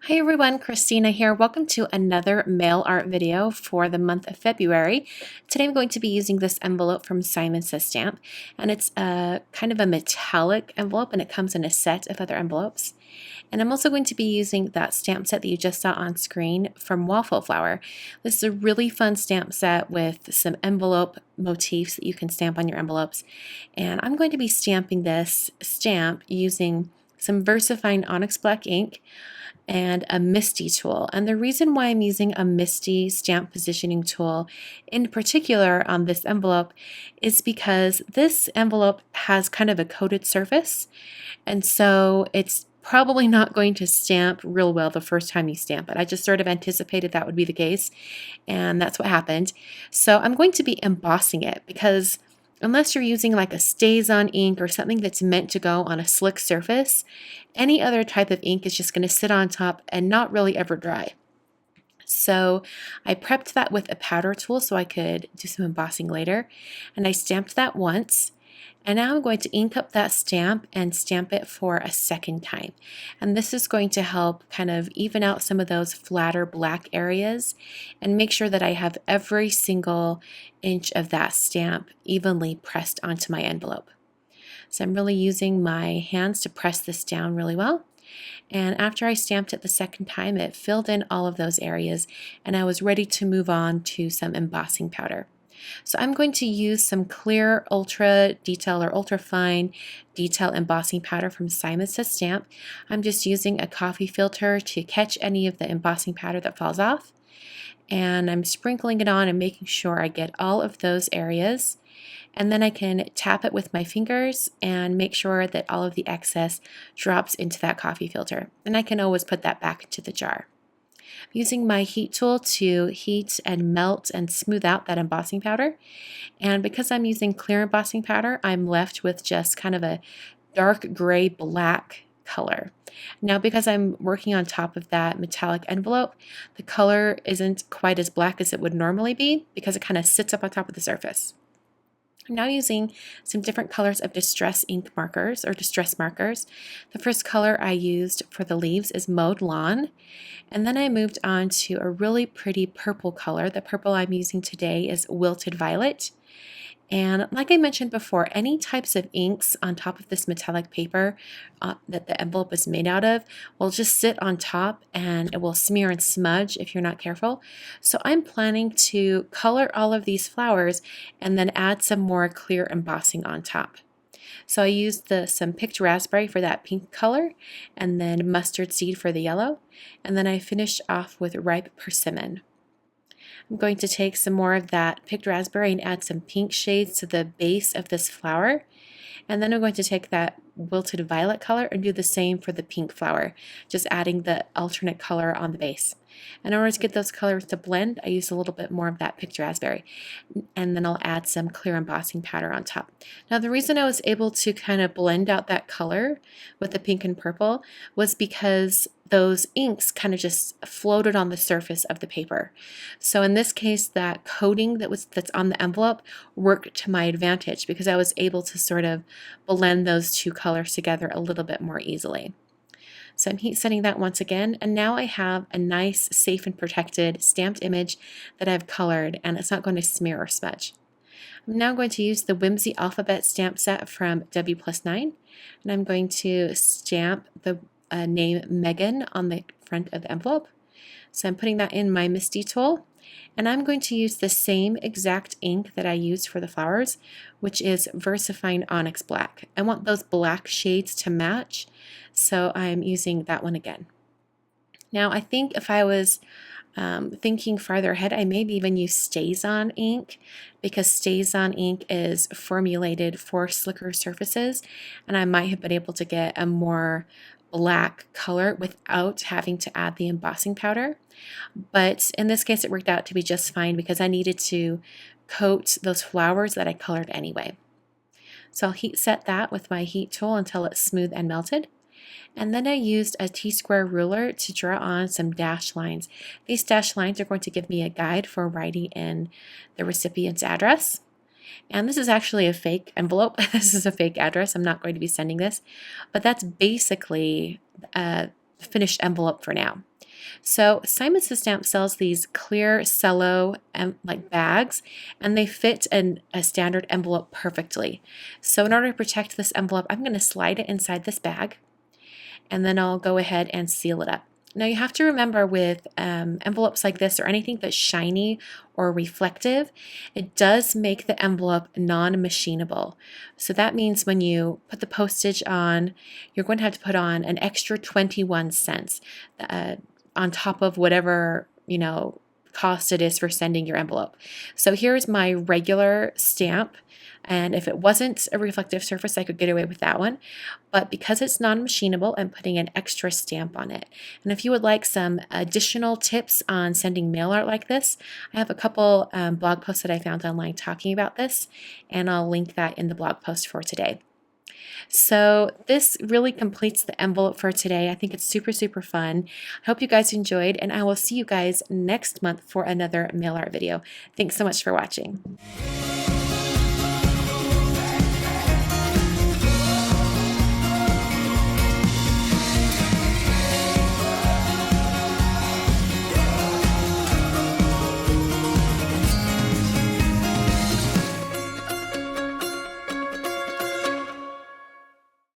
Hi everyone, Christina here. Welcome to another mail art video for the month of February. Today I'm going to be using this envelope from Simon Says Stamp, and it's a kind of a metallic envelope, and it comes in a set of other envelopes. And I'm also going to be using that stamp set that you just saw on screen from Waffle Flower. This is a really fun stamp set with some envelope motifs that you can stamp on your envelopes. And I'm going to be stamping this stamp using some VersaFine Onyx Black ink and a MISTI tool. And the reason why I'm using a MISTI stamp positioning tool in particular on this envelope is because this envelope has kind of a coated surface, and so it's probably not going to stamp real well the first time you stamp it. I just sort of anticipated that would be the case, and that's what happened. So I'm going to be embossing it because unless you're using like a StazOn ink or something that's meant to go on a slick surface, any other type of ink is just going to sit on top and not really ever dry. So I prepped that with a powder tool so I could do some embossing later, and I stamped that once. And now I'm going to ink up that stamp and stamp it for a second time. And this is going to help kind of even out some of those flatter black areas and make sure that I have every single inch of that stamp evenly pressed onto my envelope. So I'm really using my hands to press this down really well. And after I stamped it the second time, it filled in all of those areas, and I was ready to move on to some embossing powder. So I'm going to use some clear ultra detail or ultra fine detail embossing powder from Simon Says Stamp. I'm just using a coffee filter to catch any of the embossing powder that falls off. And I'm sprinkling it on and making sure I get all of those areas. And then I can tap it with my fingers and make sure that all of the excess drops into that coffee filter. And I can always put that back into the jar. Using my heat tool to heat and melt and smooth out that embossing powder. And because I'm using clear embossing powder, I'm left with just kind of a dark gray black color. Now, because I'm working on top of that metallic envelope, the color isn't quite as black as it would normally be because it kind of sits up on top of the surface. I'm now using some different colors of distress ink markers or distress markers. The first color I used for the leaves is Mowed Lawn, and then I moved on to a really pretty purple color. The purple I'm using today is Wilted Violet. And like I mentioned before, any types of inks on top of this metallic paper that the envelope is made out of will just sit on top and it will smear and smudge if you're not careful. So I'm planning to color all of these flowers and then add some more clear embossing on top. So I used some picked raspberry for that pink color, and then mustard seed for the yellow, and then I finished off with ripe persimmon. I'm going to take some more of that picked raspberry and add some pink shades to the base of this flower. And then I'm going to take that wilted violet color and do the same for the pink flower, just adding the alternate color on the base. In order to get those colors to blend, I use a little bit more of that picked raspberry, and then I'll add some clear embossing powder on top. Now, the reason I was able to kind of blend out that color with the pink and purple was because those inks kind of just floated on the surface of the paper. So in this case, that coating that's on the envelope worked to my advantage because I was able to sort of blend those two colors together a little bit more easily. So I'm heat setting that once again, and now I have a nice, safe and protected stamped image that I've colored, and it's not going to smear or smudge. I'm now going to use the Whimsy Alphabet stamp set from W+9, and I'm going to stamp the name Megan on the front of the envelope. So I'm putting that in my MISTI tool, and I'm going to use the same exact ink that I used for the flowers, which is VersaFine Onyx Black. I want those black shades to match, so I'm using that one again. Now, I think if I was thinking farther ahead, I maybe even use StazOn ink because StazOn ink is formulated for slicker surfaces, and I might have been able to get a more black color without having to add the embossing powder. But in this case, it worked out to be just fine because I needed to coat those flowers that I colored anyway. So I'll heat set that with my heat tool until it's smooth and melted. And then I used a T-square ruler to draw on some dashed lines. These dashed lines are going to give me a guide for writing in the recipient's address. And this is actually a fake envelope. This is a fake address. I'm not going to be sending this. But that's basically finished envelope for now. So Simon Says Stamp sells these clear cello like bags, and they fit a standard envelope perfectly. So in order to protect this envelope, I'm going to slide it inside this bag, and then I'll go ahead and seal it up. Now you have to remember with envelopes like this or anything that's shiny or reflective, it does make the envelope non-machinable. So that means when you put the postage on, you're going to have to put on an extra 21 cents on top of whatever, cost it is for sending your envelope. So here's my regular stamp. And if it wasn't a reflective surface, I could get away with that one. But because it's non-machinable, I'm putting an extra stamp on it. And if you would like some additional tips on sending mail art like this, I have a couple blog posts that I found online talking about this, and I'll link that in the blog post for today. So this really completes the envelope for today. I think it's super, super fun. I hope you guys enjoyed, and I will see you guys next month for another mail art video. Thanks so much for watching.